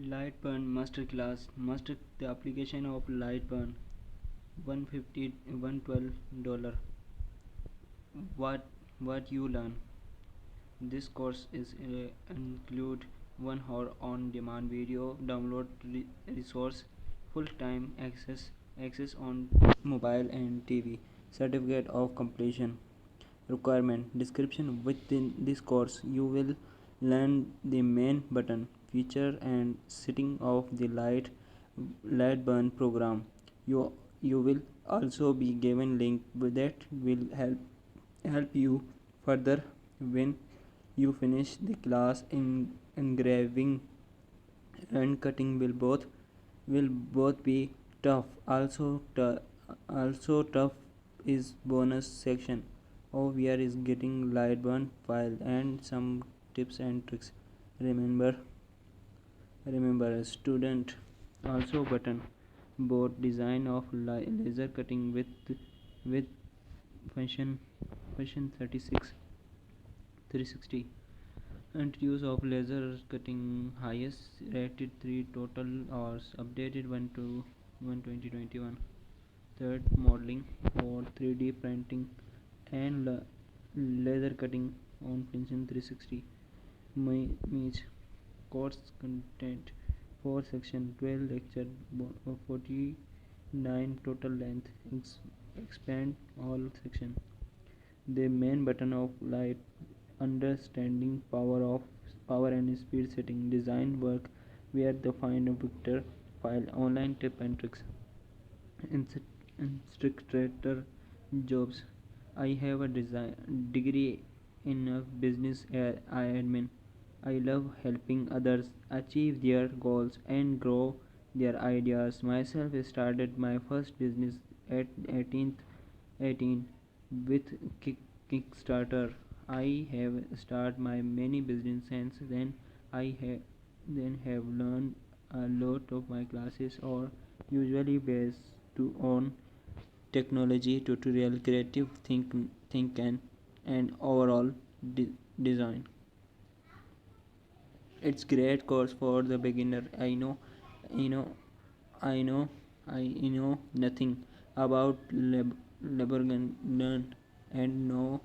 Lightburn Masterclass. Master the application of Lightburn. 150 $112. What you learn. This course is include 1 hour on-demand video download resource, full-time access on mobile and TV. Certificate of completion. Requirement description. Within this course, you will learn the main button, feature, and setting of the Lightburn program. You will also be given link that will help you further when you finish the class. In engraving and cutting will both be tough. Also tough is bonus section. OVR is getting Lightburn file and some tips and tricks. Remember remember a student also button board design of laser cutting with function function 36 360 and use of laser cutting highest rated 3 total hours updated 1 to 1 2021. Third, modeling for 3D printing and laser cutting on function 360. Means course content 4 section 12 lecture 49 total length. Expand all section. The main button of light understanding power and speed setting design work where the find a vector file online tip and tricks. Instructor jobs. I have a degree in business admin. I love helping others achieve their goals and grow their ideas. Myself started my first business at 18 with Kickstarter. I have started my many business since then. I have learned a lot of my classes are usually based on technology, tutorial, creative think and overall design. It's great course for the beginner. I know, I know, I know nothing about Lebanon and no,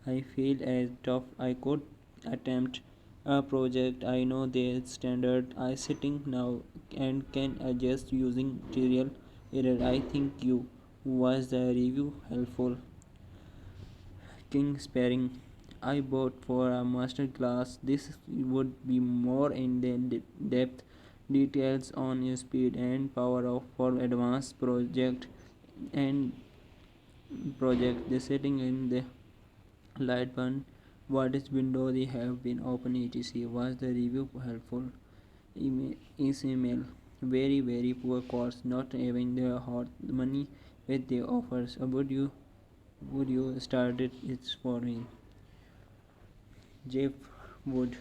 I feel as tough I could attempt a project. I know the standard. I sitting now and can adjust using tutorial error. I think you was the review helpful. King sparing. I bought for a master class. This would be more in depth details on speed and power of for advanced and project. The setting in the light burn. What is window they have been open etc. Was the review helpful? Email. Very poor course. Not having the hot money with the offers. Would you start it for me? Jeff Wood.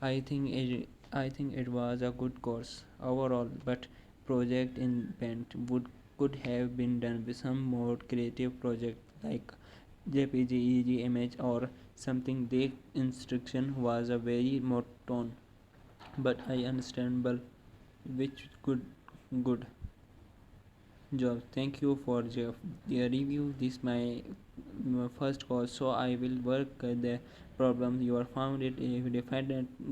I think it was a good course overall, but project in Paint would could have been done with some more creative project like JPG image or something. The instruction was a very monotone, but I understandable, which good job. Thank you for the review. This my first course, so I will work the problem you are found it. If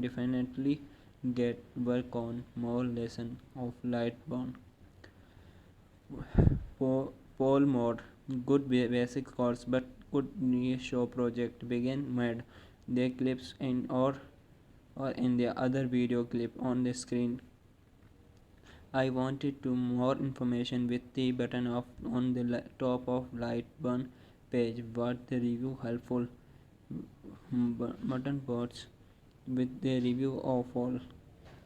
definitely get work on more lesson of light bound. Pole mode, good basic course, but good new show project begin made the clips in or in the other video clip on the screen. I wanted to more information with the button of on the top of Lightburn page. What the review helpful button bots with the review of all.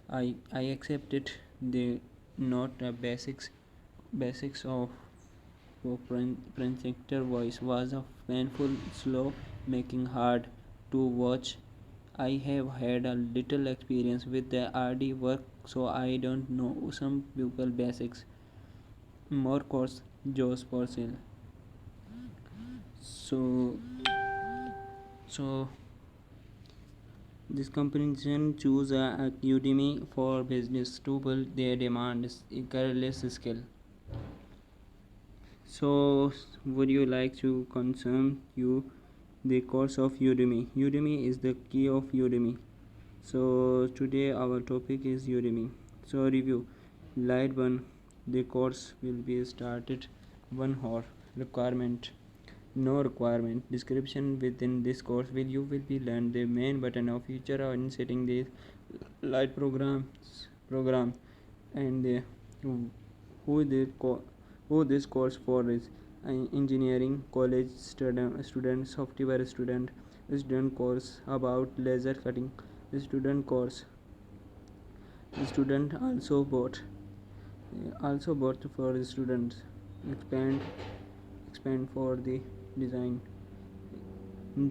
I accepted the not basics of projector voice was a painful slow making hard to watch. I have had a little experience with the RD work, so I don't know some people basics. More course Joe's for sale. So so This company choose Udemy for business to build their demands regardless skill. So, would you like to consume you the course of Udemy? Udemy is the key of Udemy. So today our topic is Udemy. So review. Light 1. The course will be started 1 hour. Requirement. No requirement. Description. Within this course will be learn the main button of feature in setting the light program and who the who this course for is engineering college student software student course about laser cutting student course student also bought for students expand expand for the design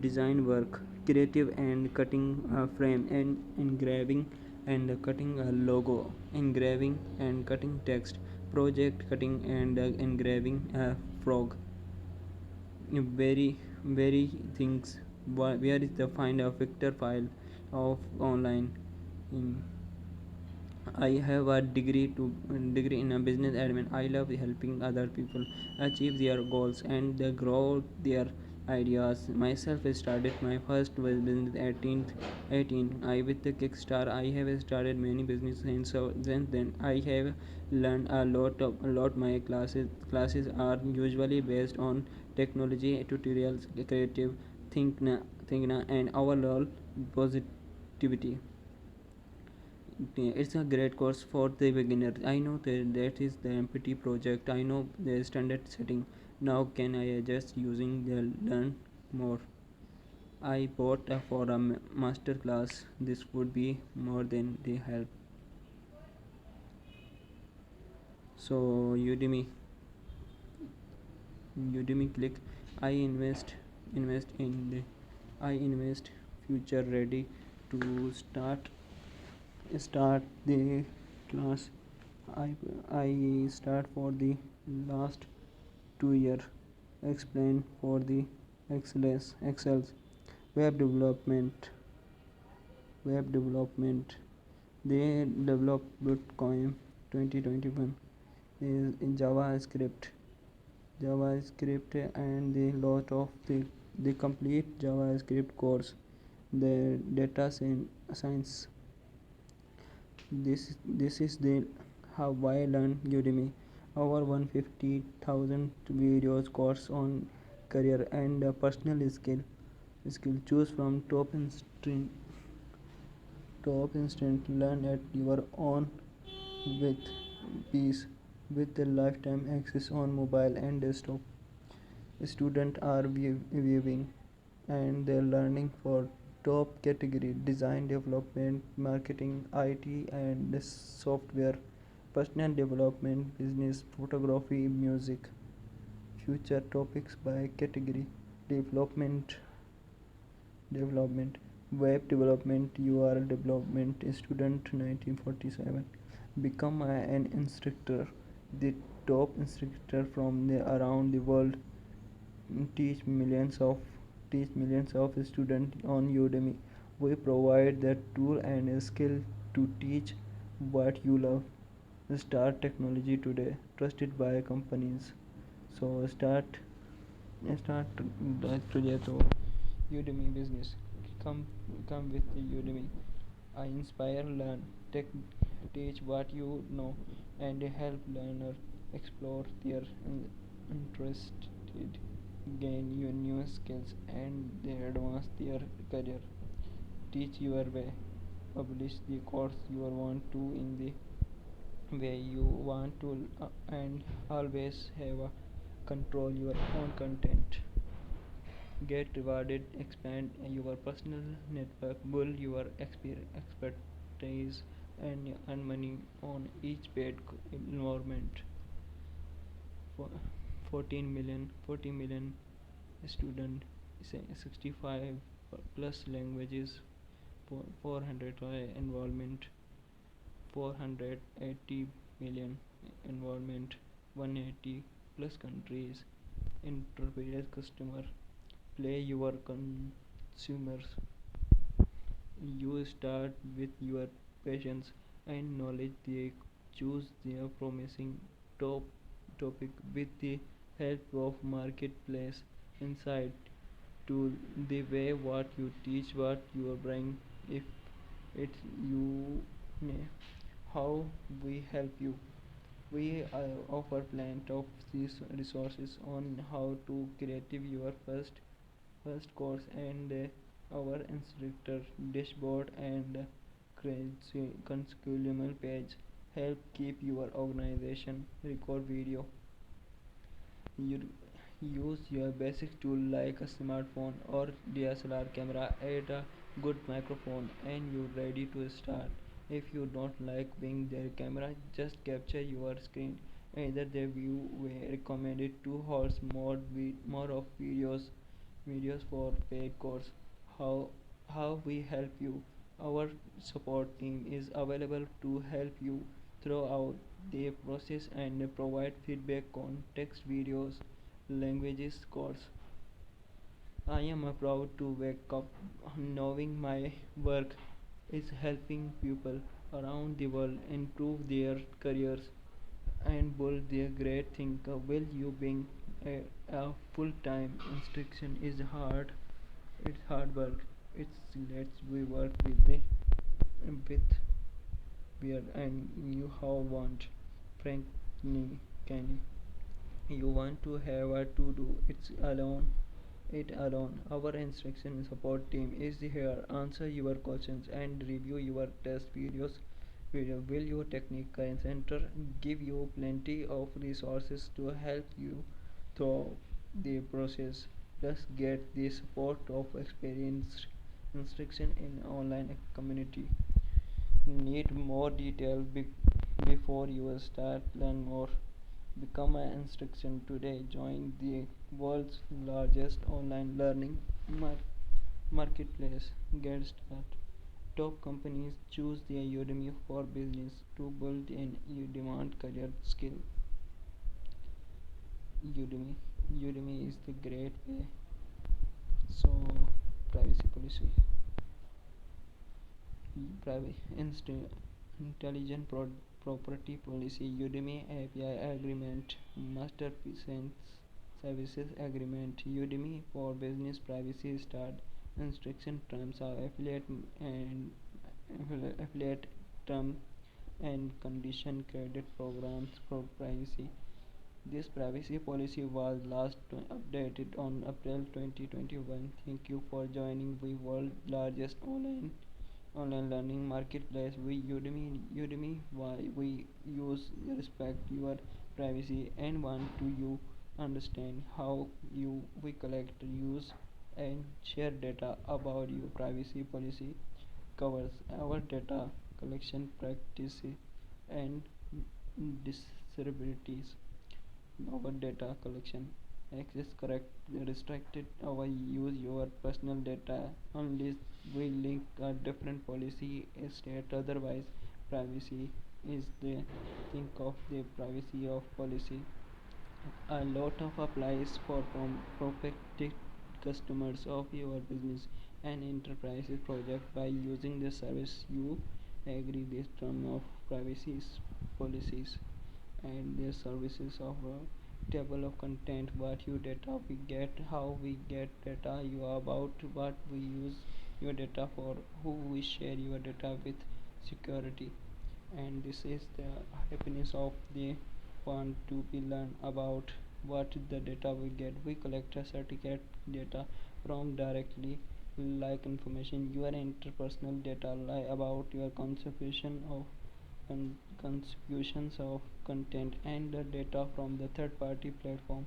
design work creative and cutting a frame and engraving and cutting a logo engraving and cutting text project cutting and engraving a frog very things where is the find a vector file of online in I have a degree in a business admin. I love helping other people achieve their goals and they grow their ideas. Myself started my first business at 18. I with the Kickstarter I have started many businesses and so since then I have learned a lot. My classes are usually based on technology tutorials, creative think and overall positivity. It's a great course for the beginner. I know that is the MPT project. I know the standard setting. Now can I adjust using the learn more? I bought for a master class. This would be more than the help. So Udemy click. I invest in the I invest future ready to start the class. I start for the last 2 year explain for the excels web development they developed Bitcoin 2021 is in JavaScript and the lot of the complete JavaScript course the data science. This is the how I learned Udemy. Over 150,000 videos course on career and personal skill. Choose from top instant learn at your own with peace with the lifetime access on mobile and desktop. Students are viewing and they're learning for top category design development marketing IT and software personal development business photography music future topics by category development development web development URL development student 1947 become an instructor the top instructor from around the world teach millions of students on Udemy. We provide the tool and skill to teach what you love. Start technology today, trusted by companies. So start today. So Udemy business. Come come with Udemy. I inspire, learn, tech, teach what you know, and help learner explore their interested, gain new skills, and they advance their career. Teach your way. Publish the course you want to in the way you want to, and always have a control your own content. Get rewarded, expand your personal network, build your expertise, and earn money on each paid environment. For 40 million student, 65 plus languages, 400 enrollment, 480 million enrollment, 180 plus countries, enterprise customer. Play your consumers. You start with your patience and knowledge. They choose their promising top topic with the help of marketplace insight to the way what you teach, what you bring. If it's you, how we help you. We offer plenty of these resources on how to create your first course, and our instructor dashboard and curriculum page help keep your organization record video. You use your basic tool like a smartphone or DSLR camera, add a good microphone, and you're ready to start. If you don't like being their camera, just capture your screen. Either the view we recommended to host more of videos for paid course. How how we help you. Our support team is available to help you throughout the process and provide feedback on text videos, languages course. I am proud to wake up knowing my work is helping people around the world improve their careers and build their great thing. Will you being a full-time instruction is hard. It's hard work. It's let's we work with beer and you how want frankly can you want to have a to do it alone. Our instruction support team is here answer your questions and review your test video will your technical center give you plenty of resources to help you through the process. Plus get the support of experienced instruction in online community. Need more detail before you start learn more. Become an instruction today. Join the world's largest online learning marketplace. Get started. Top companies choose their Udemy for business to build an demand career skill. Udemy. Udemy is the great way. So, privacy policy. Intelligent property policy. Udemy API agreement. Master services agreement. Udemy for business privacy start. Instruction terms are and affiliate term and condition credit programs for privacy. This privacy policy was last updated on April 2021. Thank you for joining the world's largest online learning marketplace. Udemy, why we use respect your privacy and want to you understand how you we collect, use, and share data about your privacy policy covers our data collection practices and disabilities. Our data collection access correct restricted our use your personal data unless we link a different policy state otherwise. Privacy is the think of the privacy of policy. A lot of applies for protected customers of your business and enterprise project. By using the service you agree this term of privacy policies and their services of a table of content what you data we get, how we get data you about, what we use your data for, who we share your data with, security. And this is the happiness of the want to be learn about what the data we get. We collect a certificate data from directly like information your interpersonal data lie about your contribution of contributions of content and the data from the third party platform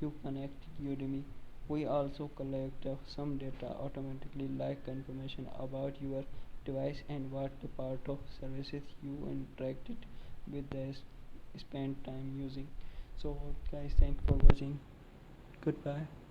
you connect Udemy. We also collect some data automatically like information about your device and what the part of services you interacted with the spend time using. So guys, thanks for watching. Goodbye.